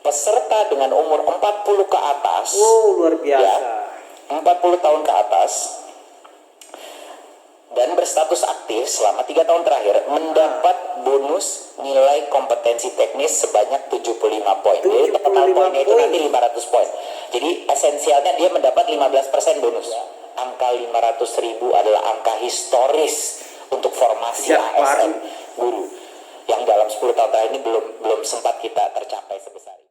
peserta dengan umur 40 ke atas. Luar biasa. Ya, 40 tahun ke atas dan berstatus aktif selama 3 tahun terakhir mendapat bonus nilai kompetensi teknis sebanyak 75 poin. Jadi total poinnya itu nanti 500 poin. Jadi esensialnya dia mendapat 15% bonus. Angka 500.000 adalah angka historis untuk formasi ASN guru yang dalam 10 tahun terakhir ini belum sempat kita tercapai sebesar ini.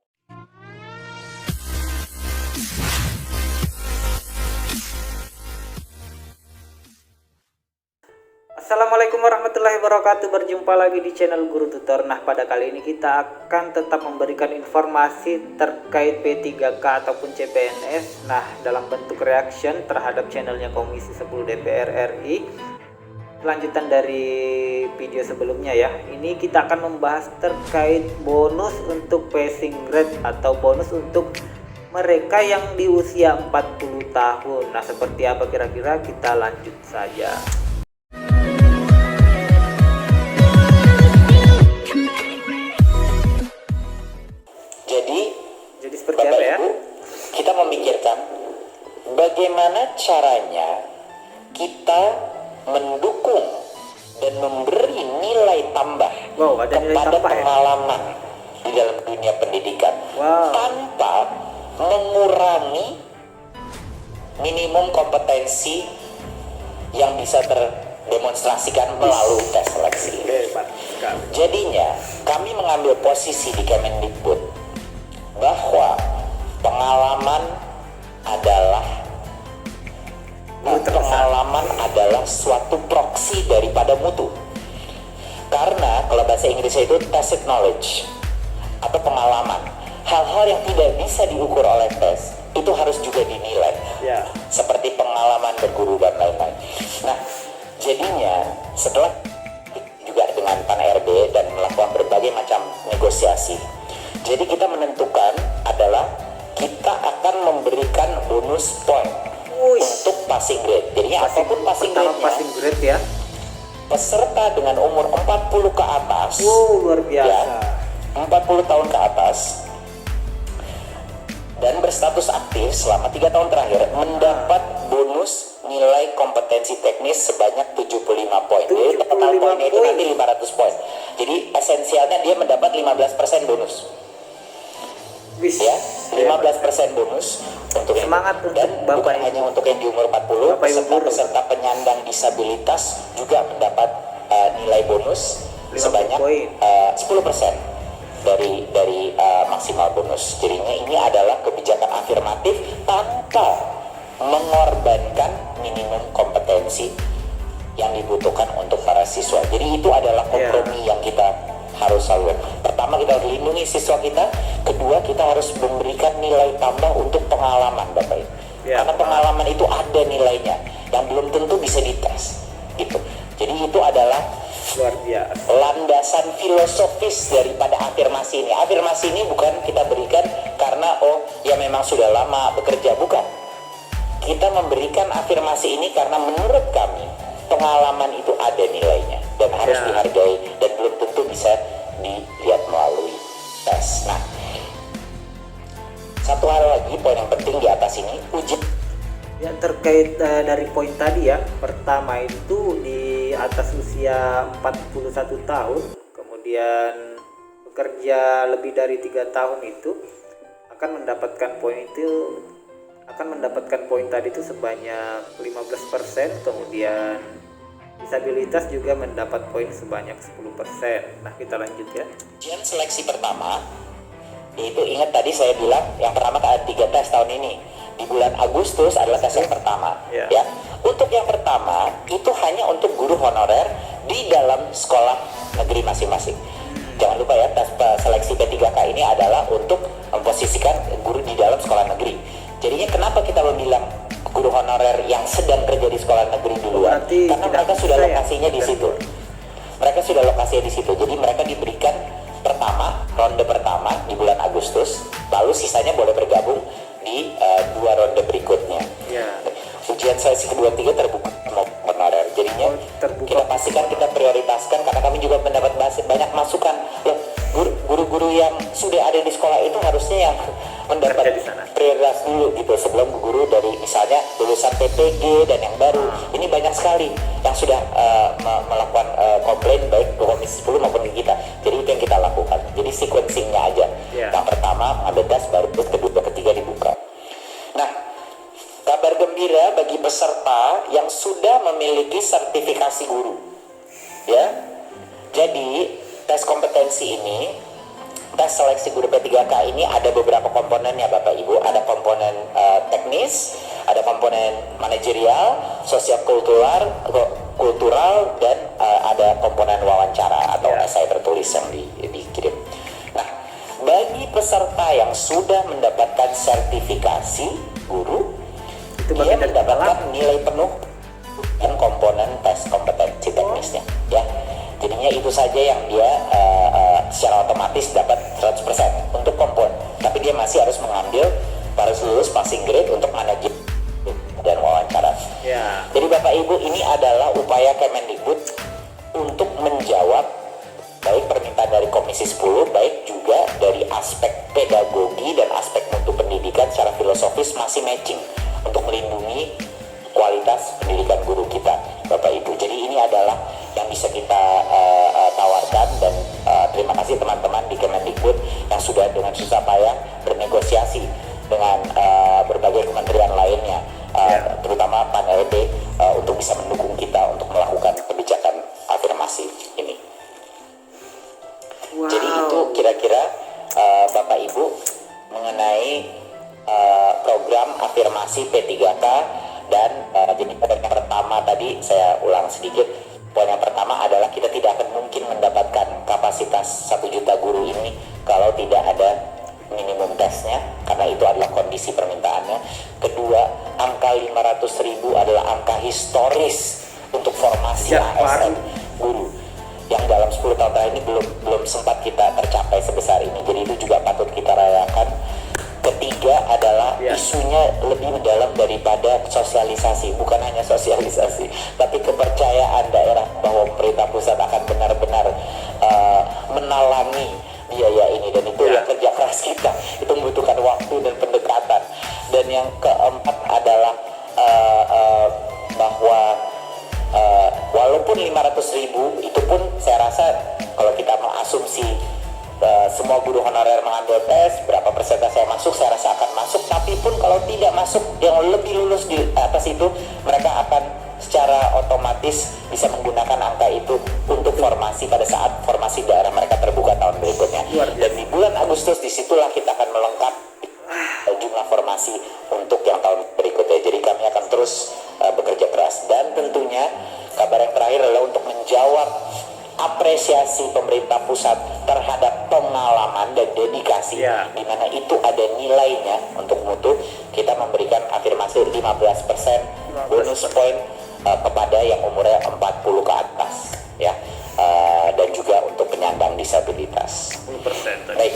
Assalamualaikum warahmatullahi wabarakatuh. Berjumpa lagi di channel Guru Tutor. Nah, pada kali ini kita akan tetap memberikan informasi terkait P3K ataupun CPNS. Nah, dalam bentuk reaction terhadap channelnya Komisi 10 DPR RI. Lanjutan dari video sebelumnya ya. Ini kita akan membahas terkait bonus untuk passing grade atau bonus untuk mereka yang di usia 40 tahun. Nah, seperti apa kira-kira, kita lanjut saja. Jadi seperti Bapak apa ya? Ibu, kita memikirkan bagaimana caranya kita mendukung dan memberi nilai tambah kepada pengalaman di dalam dunia pendidikan tanpa mengurangi minimum kompetensi yang bisa terdemonstrasikan melalui tes seleksi. Jadinya kami mengambil posisi di Kemendikbud bahwa pengalaman adalah suatu proksi daripada mutu. Karena kalau bahasa Inggrisnya itu tacit knowledge atau pengalaman. Hal-hal yang tidak bisa diukur oleh tes itu harus juga dinilai. Seperti pengalaman berguru dan lain-lain. Nah, jadinya setelah juga dengan Pan RB dan melakukan berbagai macam negosiasi, jadi kita menentukan adalah kita akan memberikan bonus point untuk passing grade. Jadi apapun passing grade-nya, peserta dengan umur 40 ke atas, luar biasa. Ya, 40 tahun ke atas dan berstatus aktif selama 3 tahun terakhir mendapat bonus nilai kompetensi teknis sebanyak 75 poin. Jadi total poinnya itu nanti 500 poin. Jadi esensialnya dia mendapat 15% bonus. Ya, 15% bonus untuk semangat yang, dan bukan hanya untuk yang di umur 40, peserta penyandang disabilitas juga mendapat nilai bonus sebanyak 10% dari maksimal bonus. Jadinya ini adalah kebijakan afirmatif tanpa mengorbankan minimum kompetensi yang dibutuhkan untuk para siswa. Jadi itu adalah kompromi yang kita harus selalu. Pertama, kita harus lindungi siswa kita. Kedua, kita harus memberikan nilai tambah untuk pengalaman, Bapak Ibu. Karena pengalaman itu ada nilainya yang belum tentu bisa dites. Gitu. Jadi itu adalah luar biasa landasan filosofis daripada afirmasi ini. Afirmasi ini bukan kita berikan karena ya memang sudah lama bekerja, bukan. Kita memberikan afirmasi ini karena menurut kami pengalaman itu ada nilainya dan harus dihargai dan belum tentu bisa dilihat melalui tes. Nah, satu hal lagi, poin yang penting di atas ini, uji yang terkait dari poin tadi ya. Pertama itu di atas usia 41 tahun, kemudian bekerja lebih dari 3 tahun itu akan mendapatkan poin tadi itu sebanyak 15%, kemudian disabilitas juga mendapat poin sebanyak 10%. Nah, kita lanjut ya. Ujian seleksi pertama itu, ingat tadi saya bilang yang pertama ada 3 tes tahun ini. Di bulan Agustus adalah tes yang pertama. Ya. Untuk yang pertama itu hanya untuk guru honorer di dalam sekolah negeri masing-masing. Jangan lupa ya, tes seleksi P3K ini adalah untuk memposisikan guru di dalam sekolah negeri. Jadinya kenapa kita bilang guru honorer yang sedang kerja di sekolah negeri duluan? Karena mereka sudah lokasinya di situ. Mereka sudah lokasinya di situ. Jadi mereka diberikan ronde pertama di bulan Agustus, lalu sisanya boleh bergabung di 2 ronde berikutnya. Ujian seleksi kedua 3 terbuka honorer. Jadinya kita pastikan, kita prioritaskan karena kami juga mendapat banyak masukan. Loh, guru-guru yang sudah ada di sekolah itu harusnya harusnya yang mendapat Kerja di sana. prioritas dulu gitu sebelum guru dari misalnya lulusan PPG dan yang baru. Ini banyak sekali yang sudah melakukan komplain baik ke Komisi 10 maupun ke kita. Jadi itu yang kita lakukan. Jadi sequencingnya aja. Yang pertama mengambil tes, baru kedua, ketiga dibuka. Nah, kabar gembira bagi peserta yang sudah memiliki sertifikasi guru. Ya. Jadi tes kompetensi ini, tes seleksi guru P3K ini ada beberapa komponennya Bapak Ibu. Ada komponen teknis, ada komponen manajerial, sosial kultural, dan ada komponen wawancara atau esai tertulis yang dikirim. Nah, bagi peserta yang sudah mendapatkan sertifikasi guru, dia mendapatkan nilai penuh dan komponen tes kompetensi teknisnya, ya. Jadinya itu saja yang dia secara otomatis dapat 100% untuk komponen. Tapi dia masih harus mengambil, harus lulus passing grade untuk manajemen dan wawancara. Jadi Bapak Ibu, ini adalah upaya Kemendikbud untuk menjawab baik permintaan dari Komisi 10, baik juga dari aspek pedagogi dan aspek mutu pendidikan secara filosofis masih matching untuk melindungi kualitas pendidikan guru kita, Bapak Ibu. Jadi ini adalah yang bisa kita tawarkan, dan terima kasih teman-teman di Kemendikbud yang sudah dengan susah payah bernegosiasi dengan berbagai kementerian lainnya, terutama Pan LB untuk bisa mendukung kita untuk melakukan kebijakan afirmasi ini. Jadi itu kira-kira Bapak Ibu mengenai program afirmasi P3K. Dan jadi poin yang pertama tadi saya ulang sedikit. Poin yang pertama adalah kita tidak akan mungkin mendapatkan kapasitas 1 juta guru ini kalau tidak ada minimum tesnya, karena itu adalah kondisi permintaannya. Kedua, angka 500.000 adalah angka historis untuk formasi ASN guru yang dalam 10 tahun terakhir ini belum sempat kita tercapai sebesar ini. Jadi itu juga patut kita rayakan. Ketiga adalah isunya lebih mendalam daripada sosialisasi, bukan hanya sosialisasi, tapi kepercayaan daerah bahwa pemerintah pusat akan benar-benar menalangi biaya ini, dan itu yang kerja keras kita. Itu membutuhkan waktu dan pendekatan. Dan yang keempat adalah bahwa walaupun 500.000 itu pun saya rasa kalau kita mengasumsi semua guru honorer mengambil tes, berapa persentase yang masuk, saya rasa akan masuk. Tapi pun kalau tidak masuk, yang lebih lulus di atas itu, mereka akan secara otomatis bisa menggunakan angka itu untuk formasi pada saat formasi daerah mereka terbuka tahun berikutnya. Dan di bulan Agustus disitulah kita akan melengkapi jumlah formasi untuk yang tahun berikutnya. Jadi kami akan terus bekerja keras, dan tentunya kabar yang terakhir adalah untuk menjawab apresiasi pemerintah pusat terhadap pengalaman dan dedikasi, di mana itu ada nilainya untuk mutu. Kita memberikan afirmasi 15% bonus poin kepada yang umurnya 40 ke atas, ya, dan juga untuk penyandang disabilitas 10%. Baik.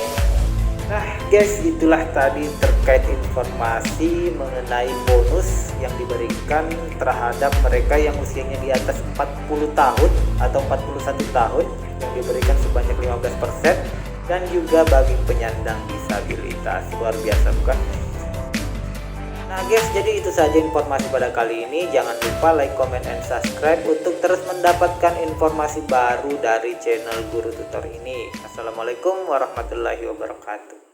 Nah guys, itulah tadi terkait informasi mengenai bonus yang diberikan terhadap mereka yang usianya di atas 40 tahun atau 41 tahun, yang diberikan sebanyak 15%, dan juga bagi penyandang disabilitas. Luar biasa bukan? Nah guys, jadi itu saja informasi pada kali ini. Jangan lupa like, comment, and subscribe untuk terus mendapatkan informasi baru dari channel Guru Tutor ini. Assalamualaikum warahmatullahi wabarakatuh.